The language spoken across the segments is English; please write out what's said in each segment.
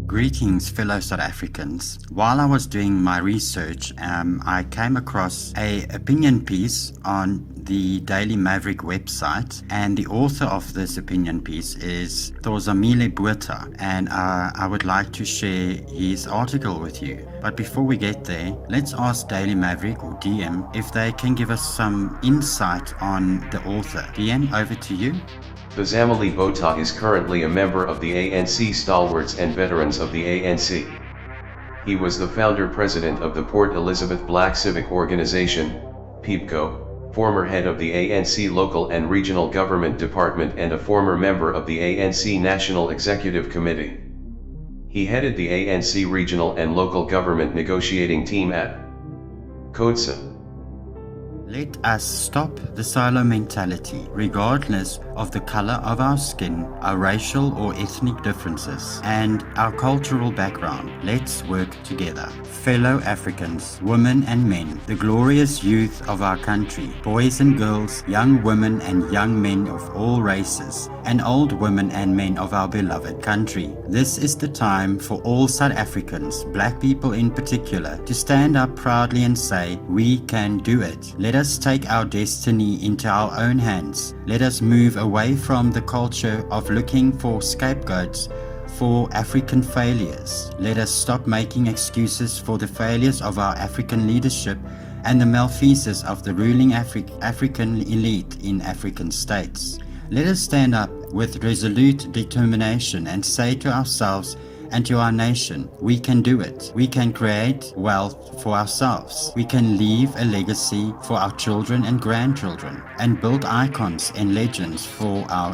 Greetings, fellow South Africans. While I was doing my research, I came across an opinion piece on the Daily Maverick website, and the author of this opinion piece is Thozamile Botha, and I would like to share his article with you. But before we get there, let's ask Daily Maverick, or DM, if they can give us some insight on the author. DM, over to you. Thozamile Botha is currently a member of the ANC Stalwarts and Veterans of the ANC. He was the founder-president of the Port Elizabeth Black Civic Organization, PEBCO, former head of the ANC Local and Regional Government Department and a former member of the ANC National Executive Committee. He headed the ANC Regional and Local Government Negotiating Team at CODESA. Let us stop the silo mentality, regardless of the color of our skin, our racial or ethnic differences, and our cultural background. Let's work together. Fellow Africans, women and men, the glorious youth of our country, boys and girls, young women and young men of all races, and old women and men of our beloved country. This is the time for all South Africans, black people in particular, to stand up proudly and say, we can do it. Let us take our destiny into our own hands. Let us move away from the culture of looking for scapegoats for African failures. Let us stop making excuses for the failures of our African leadership and the malfeasance of the ruling African elite in African states. Let us stand up with resolute determination and say to ourselves and to our nation, we can do it. We can create wealth for ourselves. We can leave a legacy for our children and grandchildren and build icons and legends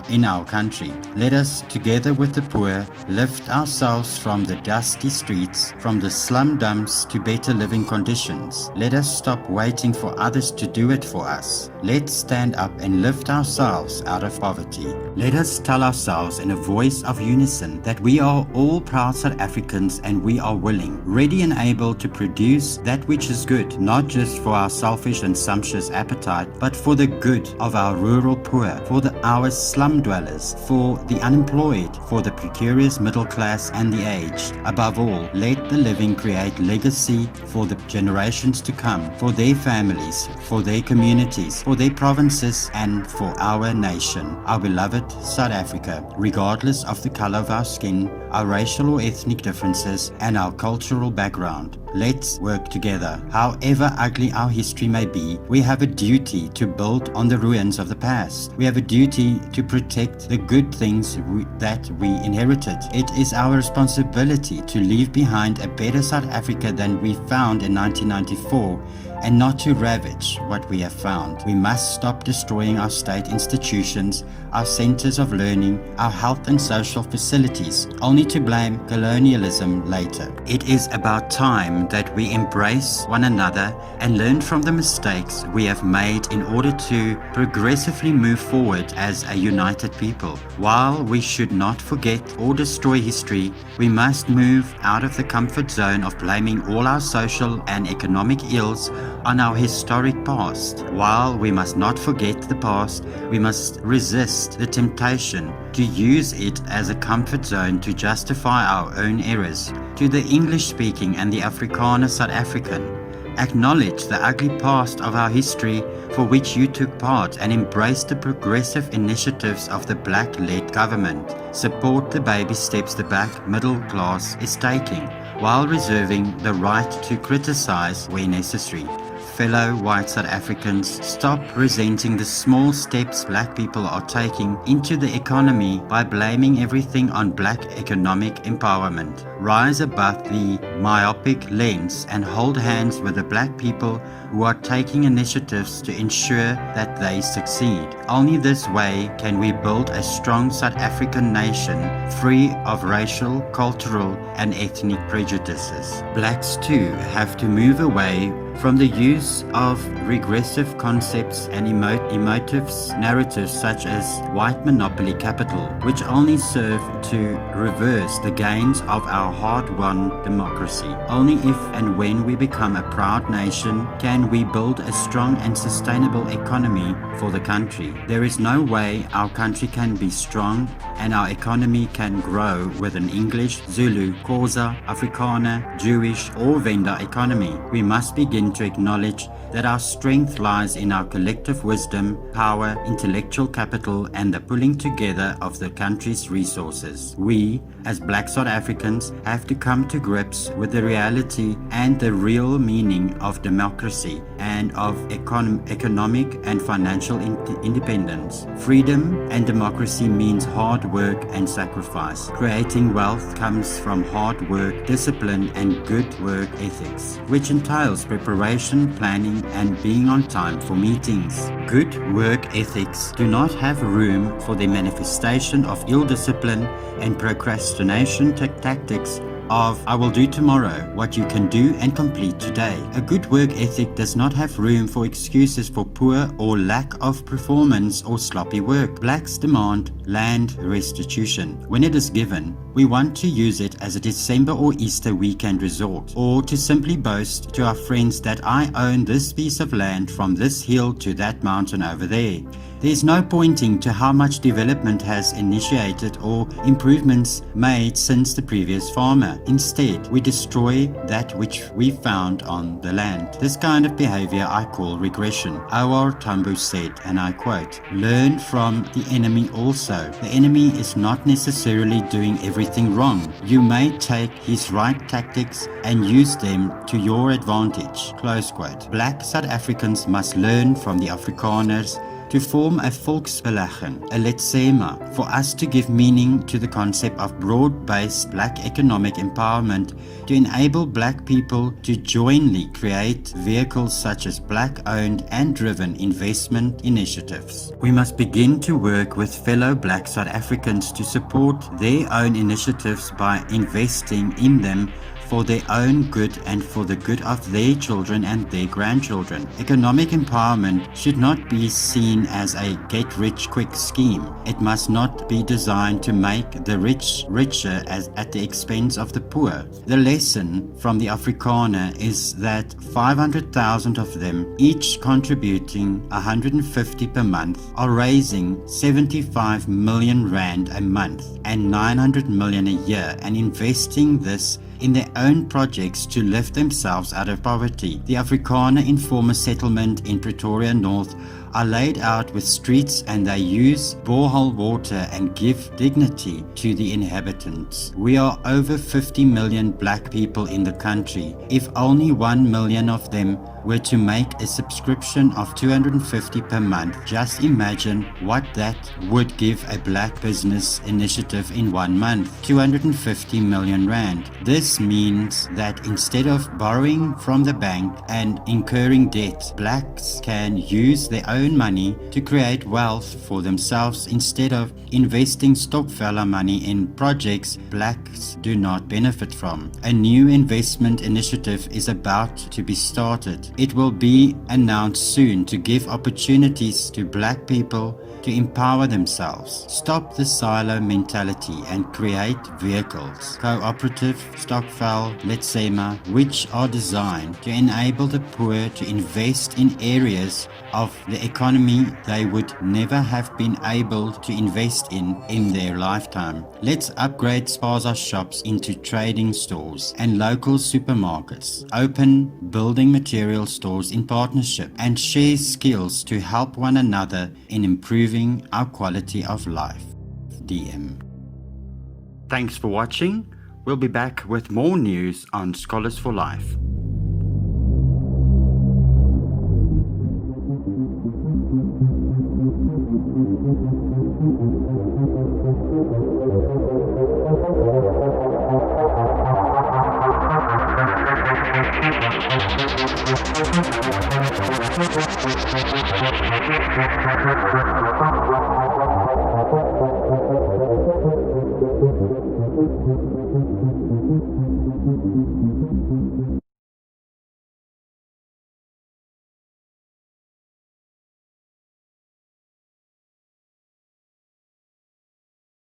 in our country. Let us, together with the poor, lift ourselves from the dusty streets, from the slum dumps to better living conditions. Let us stop waiting for others to do it for us. Let's stand up and lift ourselves out of poverty. Let us tell ourselves in a voice of unison that we are all proud South Africans and we are willing, ready and able to produce that which is good, not just for our selfish and sumptuous appetite, but for the good of our rural poor, for our slum dwellers, for the unemployed, for the precarious middle class and the aged. Above all, let the living create legacy for the generations to come, for their families, for their communities, for their provinces, and for our nation, our beloved South Africa, regardless of the color of our skin, our racial or ethnic differences, and our cultural background. Let's work together. However ugly our history may be, we have a duty to build on the ruins of the past. We have a duty to protect the good things that we inherited. It is our responsibility to leave behind a better South Africa than we found in 1994, and not to ravage what we have found. We must stop destroying our state institutions, our centers of learning, our health and social facilities, only to blame colonialism later. It is about time that we embrace one another and learn from the mistakes we have made in order to progressively move forward as a united people. While we should not forget or destroy history, we must move out of the comfort zone of blaming all our social and economic ills on our historic past. While we must not forget the past, we must resist the temptation to use it as a comfort zone to justify our own errors. To the English-speaking and the Afrikaner South African, acknowledge the ugly past of our history for which you took part and embrace the progressive initiatives of the black-led government. Support the baby steps the black middle class is taking, while reserving the right to criticize where necessary. Fellow white South Africans, stop resenting the small steps black people are taking into the economy by blaming everything on black economic empowerment. rise above the myopic lens and hold hands with the black people who are taking initiatives to ensure that they succeed. Only this way can we build a strong South African nation free of racial, cultural, and ethnic prejudices. Blacks too have to move away from the use of regressive concepts and emotive narratives such as white monopoly capital, which only serve to reverse the gains of our hard-won democracy. Only if and when we become a proud nation can we build a strong and sustainable economy for the country. There is no way our country can be strong and our economy can grow with an English, Zulu, Xhosa, Afrikaner, Jewish or Venda economy. We must begin to acknowledge that our strength lies in our collective wisdom, power, intellectual capital, and the pulling together of the country's resources. We, as Black South Africans, have to come to grips with the reality and the real meaning of democracy and of economic and financial independence. Freedom and democracy means hard work and sacrifice. Creating wealth comes from hard work, discipline, and good work ethics, which entails preparation, planning, and being on time for meetings. Good work ethics do not have room for the manifestation of ill discipline and procrastination tactics of "I will do tomorrow what you can do and complete today." A good work ethic does not have room for excuses for poor or lack of performance or sloppy work. Blacks demand land restitution. When it is given, we want to use it as a December or Easter weekend resort, or to simply boast to our friends that I own this piece of land from this hill to that mountain over there. There is no pointing to how much development has initiated or improvements made since the previous farmer. Instead, we destroy that which we found on the land. This kind of behavior I call regression. O.R. Tambo said, and I quote, "Learn from the enemy also. The enemy is not necessarily doing everything wrong. You may take his right tactics and use them to your advantage." Close quote. Black South Africans must learn from the Afrikaners to form a volksbeleging, a letsema, for us to give meaning to the concept of broad-based black economic empowerment, to enable black people to jointly create vehicles such as black-owned and driven investment initiatives. We must begin to work with fellow Black South Africans to support their own initiatives by investing in them for their own good and for the good of their children and their grandchildren. Economic empowerment should not be seen as a get-rich-quick scheme. It must not be designed to make the rich richer at the expense of the poor. The lesson from the Afrikaner is that 500,000 of them, each contributing 150 per month, are raising 75 million rand a month and 900 million a year, and investing this in their own projects to lift themselves out of poverty. The Afrikaner informal settlement in Pretoria North are laid out with streets, and they use borehole water and give dignity to the inhabitants. We are over 50 million black people in the country. If only 1 million of them were to make a subscription of 250 per month, just imagine what that would give a black business initiative in 1 month. 250 million rand. This means that instead of borrowing from the bank and incurring debt, blacks can use their own money to create wealth for themselves instead of investing stokfella money in projects blacks do not benefit from. A new investment initiative is about to be started. It will be announced soon to give opportunities to black people to empower themselves. Stop the silo mentality and create vehicles, cooperative, stokvel, letsema, which are designed to enable the poor to invest in areas of the economy they would never have been able to invest in their lifetime. Let's upgrade spaza shops into trading stores and local supermarkets. Open building material stores in partnership and share skills to help one another in improving our quality of life. DM. Thanks for watching. We'll be back with more news on Scholars for Life.